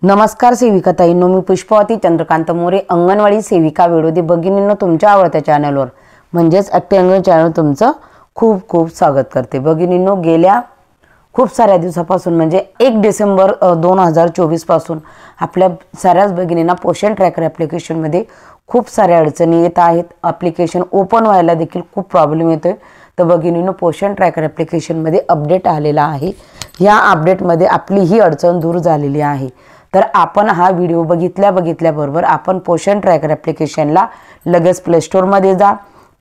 नमस्कार सेविकाताईंनो, मी पुष्पावती चंद्रकांत मोरे, अंगणवाडी सेविका विरोधी भगिनींनो, तुमच्या आवडत्या चॅनलवर म्हणजेच ॲक्टिव्ह अंगणवाडी चॅनल तुमचं खूप खूप स्वागत करते। भगिनींनो, गेल्या खूप साऱ्या दिवसापासून म्हणजे 1 डिसेंबर 2024 पासून आपल्या साऱ्याच भगिनींना पोषण ट्रॅकर ॲप्लिकेशनमध्ये खूप साऱ्या अडचणी येत आहेत। ॲप्लिकेशन ओपन व्हायला देखील खूप प्रॉब्लेम येतोय। तर भगिनींनो, पोषण ट्रॅकर ॲप्लिकेशनमध्ये अपडेट आलेला आहे। या अपडेटमध्ये आपली ही अडचण दूर झालेली आहे। तर आपण हा व्हिडिओ बघितल्याबरोबर आपण पोषण ट्रॅकर ॲप्लिकेशनला लगेच प्ले स्टोअरमध्ये जा।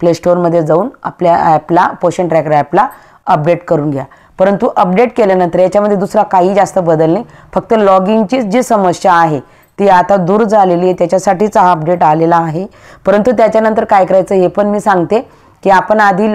प्ले स्टोअरमध्ये जाऊन आपल्या ॲपला पोषण ट्रॅकर ॲपला अपडेट करून घ्या। परंतु अपडेट केल्यानंतर याच्यामध्ये दुसरा काही जास्त बदल नाही, फक्त लॉगिनची जी समस्या आहे ती आता दूर झालेली आहे, त्याच्यासाठीच हा अपडेट आलेला आहे। परंतु त्याच्यानंतर काय करायचं हे पण मी सांगते की आपण आधी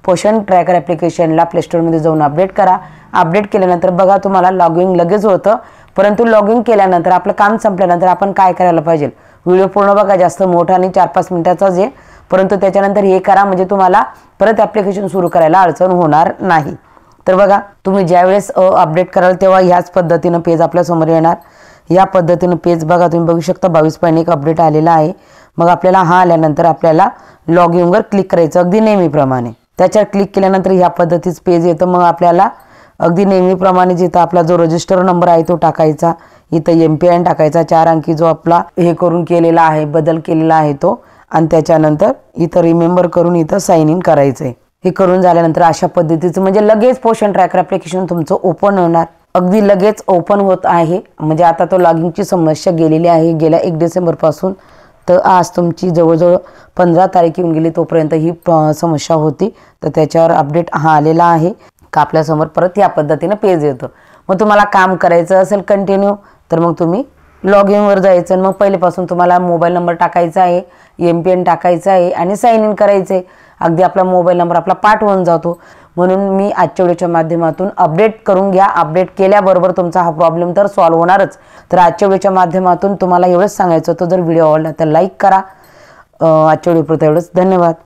पोषण ट्रॅकर ॲप्लिकेशनला प्ले स्टोअरमध्ये जाऊन अपडेट करा। अपडेट केल्यानंतर बघा तुम्हाला लॉगिन लगेच होतं। परंतु लॉगिन केल्यानंतर आपलं काम संपल्यानंतर आपण काय करायला पाहिजे, व्हिडिओ पूर्ण बघा, जास्त मोठा नाही, 4-5 मिनिटाचाच आहे। परंतु त्याच्यानंतर हे करा म्हणजे तुम्हाला परत ॲप्लिकेशन सुरू करायला अडचण होणार नाही। तर बघा, तुम्ही ज्यावेळेस अपडेट कराल तेव्हा ह्याच पद्धतीनं पेज आपल्या समोर येणार। या पद्धतीनं पेज बघा, तुम्ही बघू शकता 22.1 अपडेट आलेला आहे। मग आपल्याला हा आल्यानंतर आपल्याला लॉगिनवर क्लिक करायचं अगदी नेहमीप्रमाणे। त्याच्यावर क्लिक केल्यानंतर ह्या पद्धतीचं पेज येतं। मग आपल्याला अगदी नेहमीप्रमाणे जिथं आपला जो रजिस्टर नंबर आहे तो टाकायचा, इथं MPIN टाकायचा, 4 अंकी जो आपला हे करून केलेला आहे, बदल केलेला आहे तो, आणि त्याच्यानंतर इथं रिमेंबर करून इथं साइन इन करायचं आहे। हे करून झाल्यानंतर अशा पद्धतीचं म्हणजे लगेच पोषण ट्रॅकर ॲप्लिकेशन तुमचं ओपन होणार, अगदी लगेच ओपन होत आहे। म्हणजे आता तो लॉगिनची समस्या गेलेली आहे गेल्या 1 डिसेंबर पासून। तर आज तुमची जवळजवळ 15 तारीख येऊन गेली, तोपर्यंत ही समस्या होती। तर त्याच्यावर अपडेट हा आलेला आहे का आपल्यासमोर परत या पद्धतीनं पेज येतं। मग तुम्हाला काम करायचं असेल कंटिन्यू तर मग तुम्ही लॉगिनवर जायचं। मग पहिलेपासून तुम्हाला मोबाईल नंबर टाकायचा आहे, MPIN टाकायचा आहे आणि साइन इन करायचं आहे। अगदी आपला मोबाईल नंबर आपला पाठ होऊन जातो। म्हणून मी आजच्या व्हिडिओच्या माध्यमातून अपडेट करून घ्या। अपडेट केल्याबरोबर तुमचा हा प्रॉब्लेम तर सॉल्व्ह होणारच। तर आजच्या व्हिडिओच्या माध्यमातून तुम्हाला एवढंच सांगायचं होतं, जर व्हिडिओ आवडला तर लाईक करा। आजच्या व्हिडिओपुरतं एवढंच, धन्यवाद।